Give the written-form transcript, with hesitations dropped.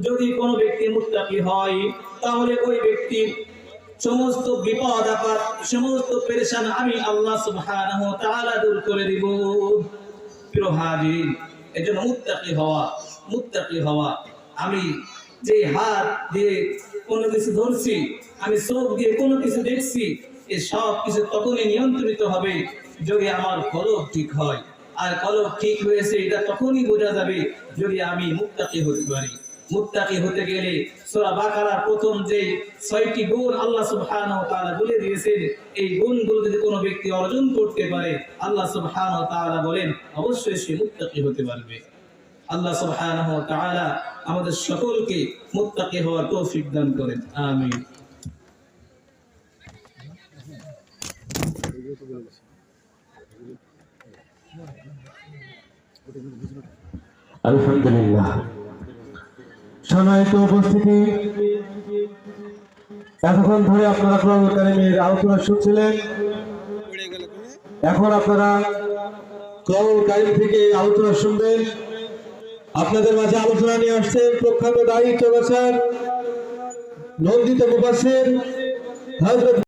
যদি কোনো ব্যক্তি মুত্তাকি হয় তাহলে ওই ব্যক্তির সমস্ত বিপদ আপদ সমস্ত পেরেশানি আমি আল্লাহ সুবহানাহু ওয়া তাআলা দূর করে দিব। প্রিয় হাজির, এজন্য মুত্তাকি হওয়া আমি যে হাত দিয়ে কোনো কিছু ধরছি, আমি চোখ দিয়ে কোনো কিছু দেখছি, এই সব কিছু তখনই নিয়ন্ত্রিত হবে যদি আমার কলব ঠিক হয়। আর কলব ঠিক হয়েছে এটা তখনই বোঝা যাবে যদি আমি মুত্তাকি হতে পারি। মুত্তাকি হতে গেলে সূরা বাকারার প্রথম যে 6টি গুণ আল্লাহ সুবহানাহু ওয়া তাআলা বলে দিয়েছেন, এই গুণগুলো যদি কোনো ব্যক্তি অর্জন করতে পারে আল্লাহ সুবহানাহু ওয়া তাআলা বলেন অবশ্যই সে মুত্তাকি হতে পারবে। আল্লাহ সুবহানাহু ওয়া তাআলা আমাদের সকলকে মুত্তাকি হওয়ার তৌফিক দান করেন, আমিন। আলহামদুলিল্লাহ। সম্মানিত উপস্থিতি, এতক্ষণ ধরে আপনারা কোরআন কারীমের আলোচনা শুনছিলেন। এখন আপনারা কোরআন কারীম থেকে আলোচনা শুনবেন। আপনাদের মাঝে আলোচনা নিয়ে আসছেন প্রখ্যাত দায়ী চৌগাছার নন্দিত মুফাসসির হযরত